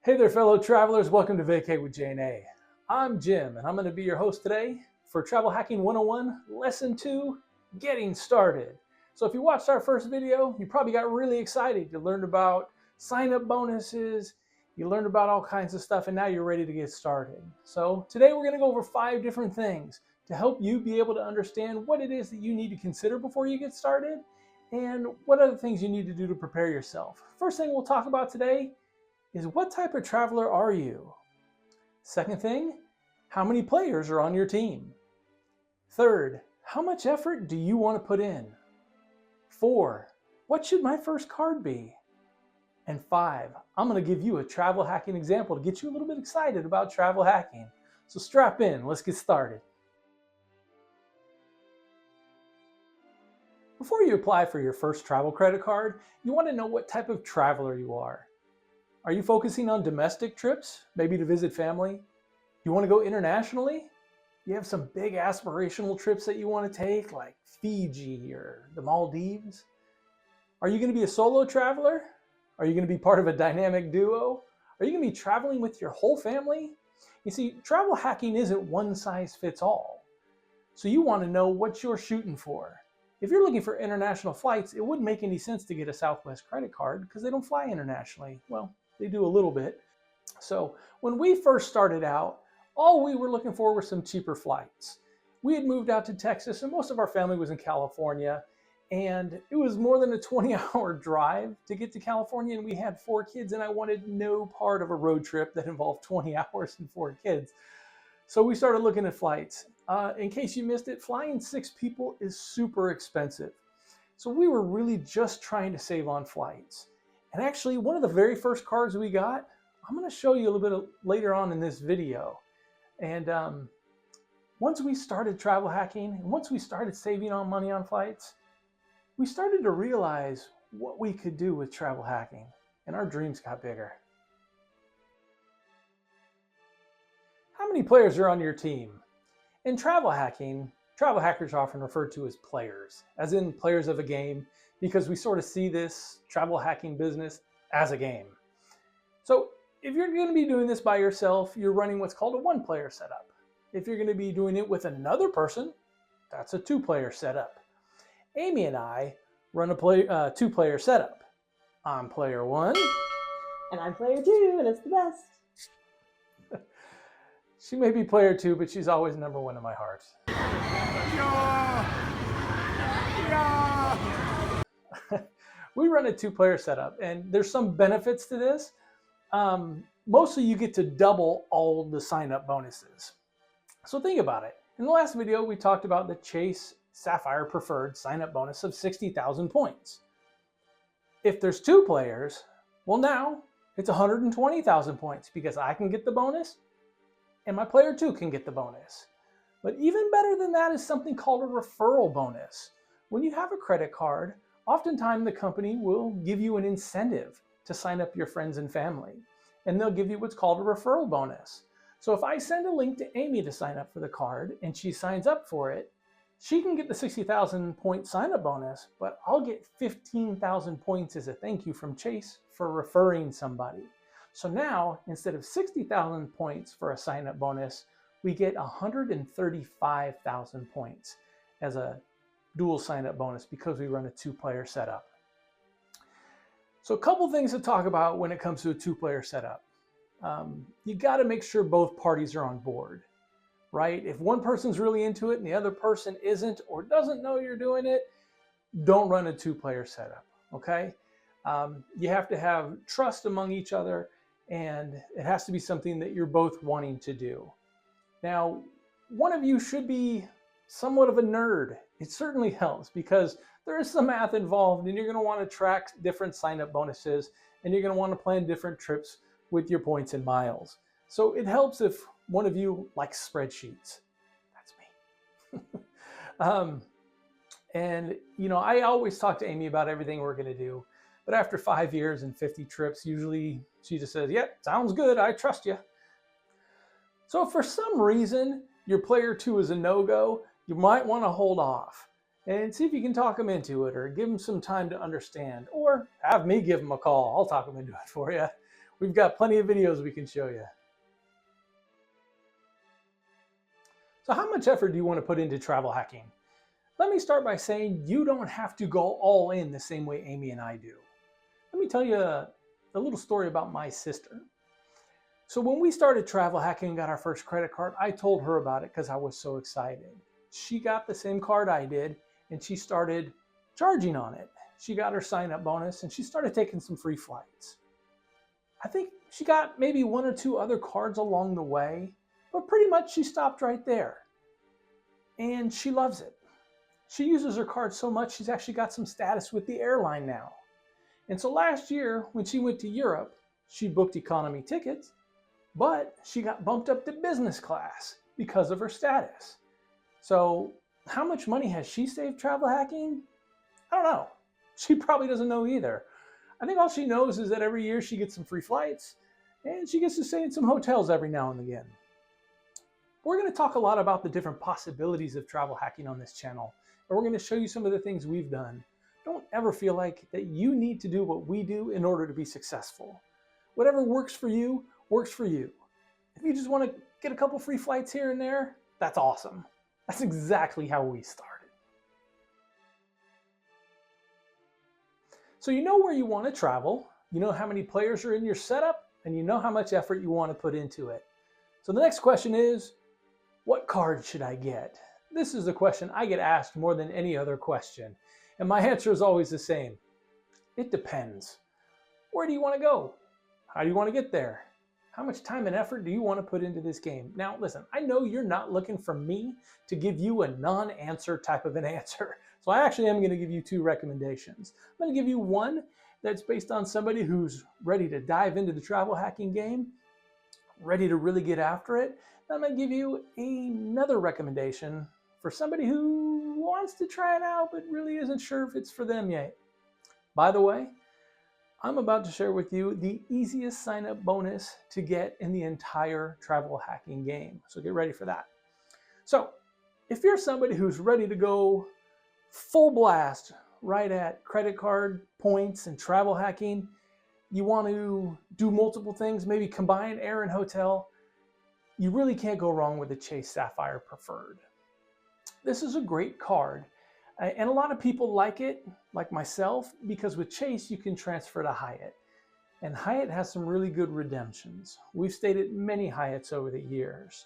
Hey there, fellow travelers. Welcome to Vacate with J&A. I'm Jim, and I'm going to be your host today for Travel Hacking 101, Lesson 2, Getting Started. So if you watched our first video, you probably got really excited. You learned about sign-up bonuses, you learned about all kinds of stuff, and now you're ready to get started. So today we're going to go over 5 different things to help you be able to understand what it is that you need to consider before you get started, and what other things you need to do to prepare yourself. First thing we'll talk about today is what type of traveler are you? Second thing, how many players are on your team? Third, how much effort do you want to put in? 4, what should my first card be? And 5, I'm going to give you a travel hacking example to get you a little bit excited about travel hacking. So strap in, let's get started. Before you apply for your first travel credit card, you want to know what type of traveler you are. Are you focusing on domestic trips, maybe to visit family? You want to go internationally? You have some big aspirational trips that you want to take, like Fiji or the Maldives? Are you going to be a solo traveler? Are you going to be part of a dynamic duo? Are you going to be traveling with your whole family? You see, travel hacking isn't one size fits all. So you want to know what you're shooting for. If you're looking for international flights, it wouldn't make any sense to get a Southwest credit card because they don't fly internationally. Well, they do a little bit. So when we first started out, all we were looking for were some cheaper flights. We had moved out to Texas and most of our family was in California, and it was more than a 20-hour drive to get to California, and we had 4 kids, and I wanted no part of a road trip that involved 20 hours and 4 kids. So we started looking at flights. In case you missed it, flying 6 people is super expensive. So we were really just trying to save on flights. And actually, one of the very first cards we got, I'm going to show you a little bit later on in this video. And once we started travel hacking, and once we started saving on money on flights, we started to realize what we could do with travel hacking, and our dreams got bigger. How many players are on your team? In travel hacking, travel hackers are often referred to as players, as in players of a game, because we sort of see this travel hacking business as a game. So if you're going to be doing this by yourself, you're running what's called a 1-player setup. If you're going to be doing it with another person, that's a 2-player setup. Amy and I run a 2-player setup. I'm player 1. And I'm player 2, and it's the best. She may be player 2, but she's always number 1 in my heart. We run a 2-player setup, and there's some benefits to this. Mostly you get to double all the sign-up bonuses. So think about it. In the last video, we talked about the Chase Sapphire Preferred sign-up bonus of 60,000 points. If there's 2 players, well now it's 120,000 points because I can get the bonus and my player 2 can get the bonus. But even better than that is something called a referral bonus. When you have a credit card, oftentimes the company will give you an incentive to sign up your friends and family, and they'll give you what's called a referral bonus. So if I send a link to Amy to sign up for the card and she signs up for it, she can get the 60,000 point sign-up bonus, but I'll get 15,000 points as a thank you from Chase for referring somebody. So now, instead of 60,000 points for a sign-up bonus, we get 135,000 points as a dual sign-up bonus because we run a 2-player setup. So a couple things to talk about when it comes to a 2-player setup. You got to make sure both parties are on board, right? If one person's really into it and the other person isn't or doesn't know you're doing it, don't run a 2-player setup, okay? You have to have trust among each other, and it has to be something that you're both wanting to do. Now, one of you should be somewhat of a nerd. It certainly helps because there is some math involved, and you're going to want to track different sign-up bonuses, and you're going to want to plan different trips with your points and miles. So it helps if one of you likes spreadsheets. That's me. And you know, I always talk to Amy about everything we're going to do, but after 5 years and 50 trips, usually she just says, "Yep, sounds good. I trust you." So if for some reason your player 2 is a no-go, you might want to hold off and see if you can talk them into it or give them some time to understand, or have me give them a call. I'll talk them into it for you. We've got plenty of videos we can show you. So how much effort do you want to put into travel hacking? Let me start by saying you don't have to go all in the same way Amy and I do. Let me tell you a little story about my sister. So when we started travel hacking and got our first credit card, I told her about it because I was so excited. She got the same card I did and she started charging on it. She got her sign-up bonus and she started taking some free flights. I think she got maybe one or two other cards along the way, but pretty much she stopped right there. And she loves it. She uses her card so much she's actually got some status with the airline now. And so last year when she went to Europe, she booked economy tickets, but she got bumped up to business class because of her status. So how much money has she saved travel hacking? I don't know. She probably doesn't know either. I think all she knows is that every year she gets some free flights and she gets to stay in some hotels every now and again. We're going to talk a lot about the different possibilities of travel hacking on this channel, and we're going to show you some of the things we've done. Don't ever feel like that you need to do what we do in order to be successful. Whatever works for you, works for you. If you just want to get a couple free flights here and there, that's awesome. That's exactly how we started. So you know where you want to travel, you know how many players are in your setup, and you know how much effort you want to put into it. So the next question is, what card should I get? This is the question I get asked more than any other question. And my answer is always the same. It depends. Where do you want to go? How do you want to get there? How much time and effort do you want to put into this game? Now, listen, I know you're not looking for me to give you a non-answer type of an answer. So I actually am going to give you two recommendations. I'm going to give you one that's based on somebody who's ready to dive into the travel hacking game, ready to really get after it. I'm going to give you another recommendation for somebody who wants to try it out but really isn't sure if it's for them yet. By the way, I'm about to share with you the easiest sign-up bonus to get in the entire travel hacking game. So get ready for that. So if you're somebody who's ready to go full blast right at credit card points and travel hacking, you want to do multiple things, maybe combine air and hotel, you really can't go wrong with the Chase Sapphire Preferred. This is a great card, and a lot of people like it, like myself, because with Chase you can transfer to Hyatt. And Hyatt has some really good redemptions. We've stayed at many Hyatts over the years.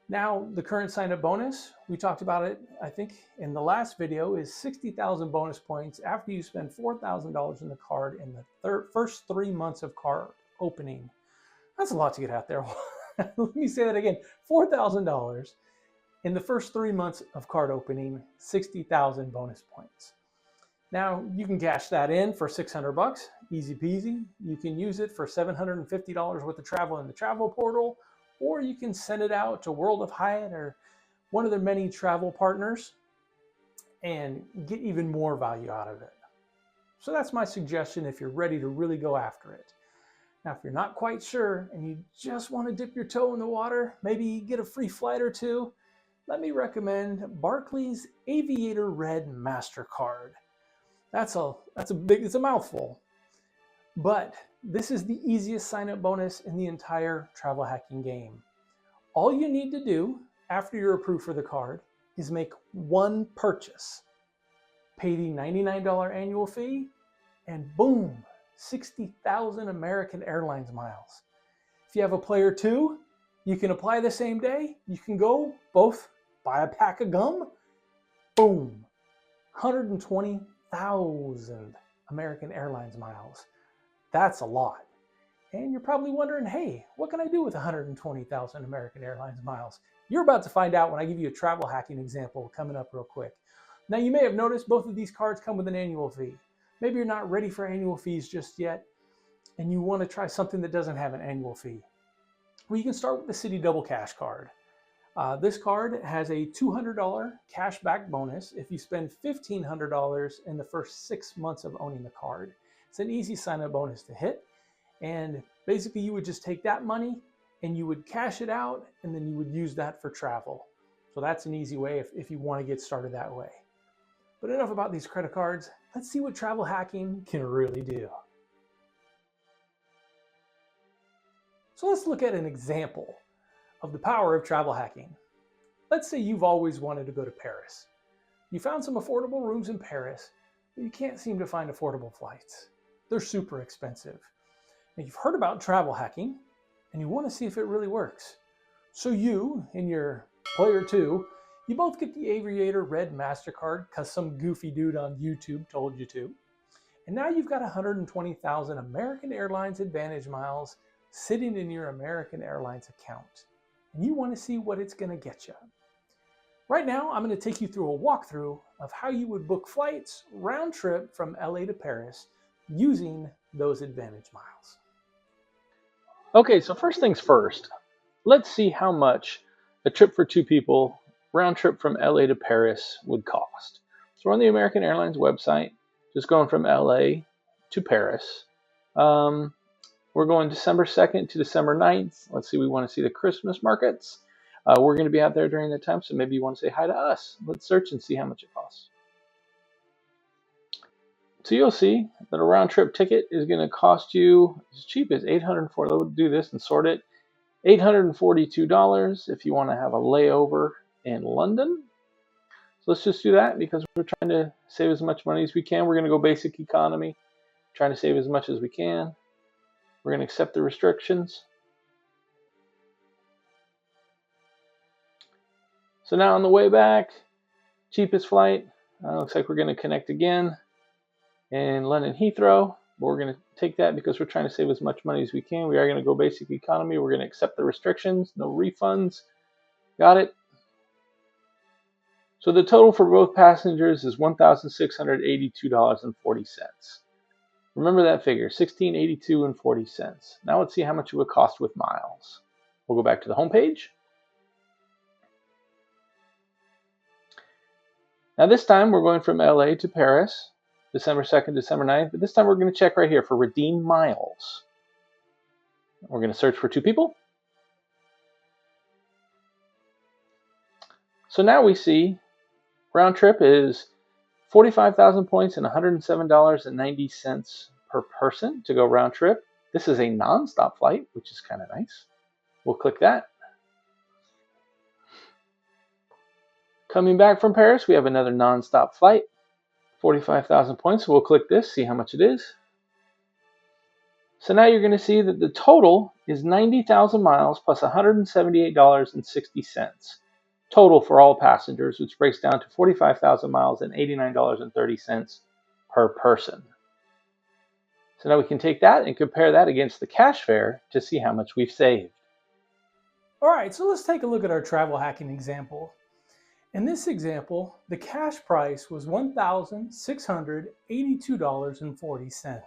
Now, the current sign-up bonus, we talked about it, I think, in the last video, is 60,000 bonus points after you spend $4,000 in the card in the first 3 months of card opening. That's a lot to get out there. Let me say that again. $4,000 in the first 3 months of card opening, 60,000 bonus points. Now, you can cash that in for $600, easy peasy. You can use it for $750 worth of travel in the travel portal, or you can send it out to World of Hyatt or one of their many travel partners and get even more value out of it. So that's my suggestion if you're ready to really go after it. Now, if you're not quite sure and you just want to dip your toe in the water, maybe get a free flight or two, let me recommend Barclays Aviator Red MasterCard. It's a mouthful, but this is the easiest sign-up bonus in the entire travel hacking game. All you need to do after you're approved for the card is make one purchase, pay the $99 annual fee, and boom, 60,000 American Airlines miles. If you have a player two, you can apply the same day. You can go both buy a pack of gum, boom, 120,000 American Airlines miles. That's a lot. And you're probably wondering, hey, what can I do with 120,000 American Airlines miles? You're about to find out when I give you a travel hacking example coming up real quick. Now, you may have noticed both of these cards come with an annual fee. Maybe you're not ready for annual fees just yet, and you want to try something that doesn't have an annual fee. Well, you can start with the City Double Cash card. This card has a $200 cash back bonus if you spend $1,500 in the first 6 months of owning the card. It's an easy sign-up bonus to hit, and basically you would just take that money and you would cash it out, and then you would use that for travel. So that's an easy way if you want to get started that way. But enough about these credit cards. Let's see what travel hacking can really do. So let's look at an example of the power of travel hacking. Let's say you've always wanted to go to Paris. You found some affordable rooms in Paris, but you can't seem to find affordable flights. They're super expensive. Now you've heard about travel hacking and you want to see if it really works. So you and your player 2, you both get the Aviator Red MasterCard because some goofy dude on YouTube told you to. And now you've got 120,000 American Airlines Advantage miles sitting in your American Airlines account. And you want to see what it's going to get you. Right now, I'm going to take you through a walkthrough of how you would book flights round trip from LA to Paris using those Advantage miles. Okay, so first things first, let's see how much a trip for 2 people, round trip from LA to Paris would cost. So we're on the American Airlines website, just going from LA to Paris. We're going December 2nd to December 9th. Let's see, we want to see the Christmas markets. We're going to be out there during that time, so maybe you want to say hi to us. Let's search and see how much it costs. So you'll see that a round trip ticket is going to cost you as cheap as $804. We'll do this and sort it. $842 if you want to have a layover in London. So let's just do that because we're trying to save as much money as we can. We're going to go basic economy, trying to save as much as we can. We're going to accept the restrictions. So now on the way back, cheapest flight, looks like we're going to connect again in London Heathrow. But we're going to take that because we're trying to save as much money as we can. We are going to go basic economy. We're going to accept the restrictions, no refunds. Got it? So the total for both passengers is $1,682.40. Remember that figure, $1,682.40. Now let's see how much it would cost with miles. We'll go back to the home page. Now this time we're going from LA to Paris, December 2nd, December 9th, but this time we're going to check right here for redeem miles. We're going to search for 2 people. So now we see round trip is 45,000 points and $107.90 per person to go round trip. This is a non-stop flight, which is kind of nice. We'll click that. Coming back from Paris, we have another non-stop flight, 45,000 points. So we'll click this, see how much it is. So now you're going to see that the total is 90,000 miles plus $178.60 total for all passengers, which breaks down to 45,000 miles and $89.30 per person. So now we can take that and compare that against the cash fare to see how much we've saved. All right, so let's take a look at our travel hacking example. In this example, the cash price was $1,682.40.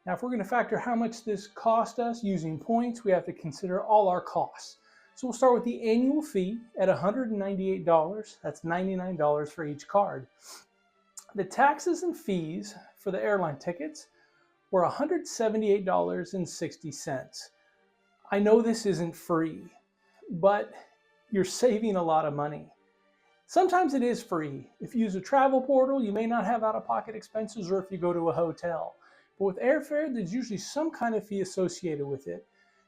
Now, if we're going to factor how much this cost us using points, we have to consider all our costs. So we'll start with the annual fee at $198. That's $99 for each card. The taxes and fees for the airline tickets were $178.60. I know this isn't free, but you're saving a lot of money. Sometimes it is free. If you use a travel portal, you may not have out-of-pocket expenses, or if you go to a hotel. But with airfare, there's usually some kind of fee associated with it.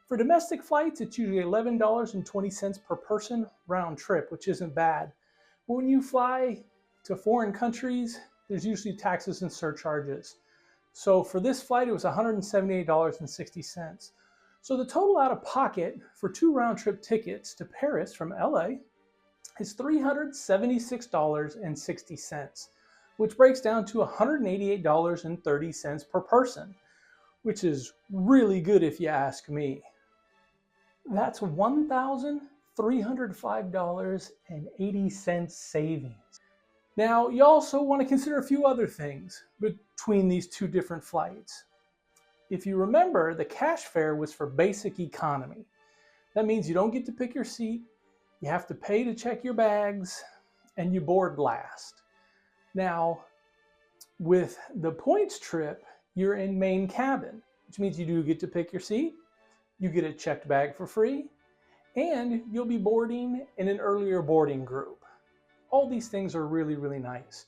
For domestic flights, it's usually $11.20 per person round trip, which isn't bad. But when you fly to foreign countries, there's usually taxes and surcharges. So for this flight, it was $178.60. So the total out of pocket for 2 round trip tickets to Paris from LA is $376.60, which breaks down to $188.30 per person, which is really good if you ask me. That's $1,305.80 savings. Now, you also want to consider a few other things between these 2 different flights. If you remember, the cash fare was for basic economy. That means you don't get to pick your seat, you have to pay to check your bags, and you board last. Now, with the points trip, you're in main cabin, which means you do get to pick your seat, you get a checked bag for free, and you'll be boarding in an earlier boarding group. All these things are really, really nice.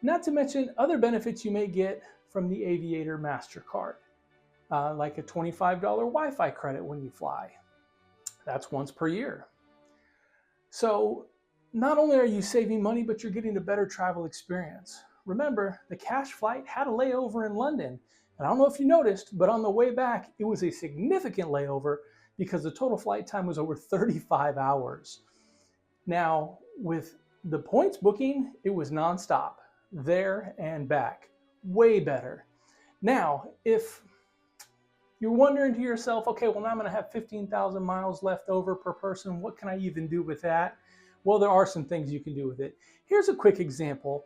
Not to mention other benefits you may get from the Aviator MasterCard. like a $25 Wi-Fi credit when you fly. That's once per year. So not only are you saving money, but you're getting a better travel experience. Remember, the cash flight had a layover in London. And I don't know if you noticed, but on the way back, it was a significant layover because the total flight time was over 35 hours. Now, with the points booking, it was nonstop, there and back. Way better. Now, if you're wondering to yourself, okay, well now I'm going to have 15,000 miles left over per person. What can I even do with that? Well, there are some things you can do with it. Here's a quick example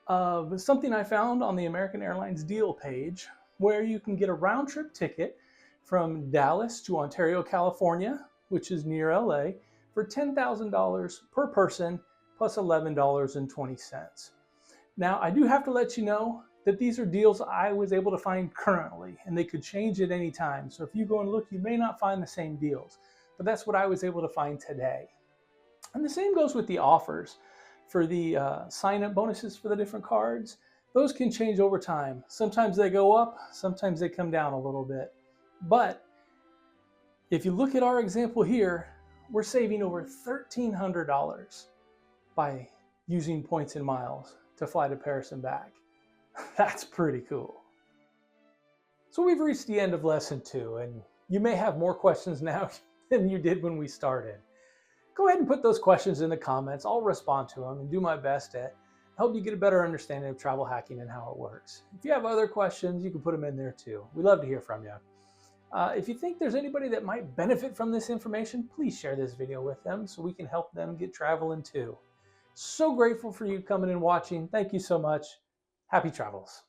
of something I found on the American Airlines deal page where you can get a round trip ticket from Dallas to Ontario, California, which is near LA, for $10,000 per person plus $11.20. Now, I do have to let you know that these are deals I was able to find currently, and they could change at any time. So if you go and look, you may not find the same deals, but that's what I was able to find today. And the same goes with the offers for the sign-up bonuses for the different cards. Those can change over time. Sometimes they go up, sometimes they come down a little bit. But if you look at our example here, we're saving over $1,300 by using points and miles to fly to Paris and back. That's pretty cool. So we've reached the end of lesson 2, and you may have more questions now than you did when we started. Go ahead and put those questions in the comments. I'll respond to them and do my best to help you get a better understanding of travel hacking and how it works. If you have other questions, you can put them in there too. We love to hear from you. If you think there's anybody that might benefit from this information, please share this video with them so we can help them get traveling too. So grateful for you coming and watching. Thank you so much. Happy travels.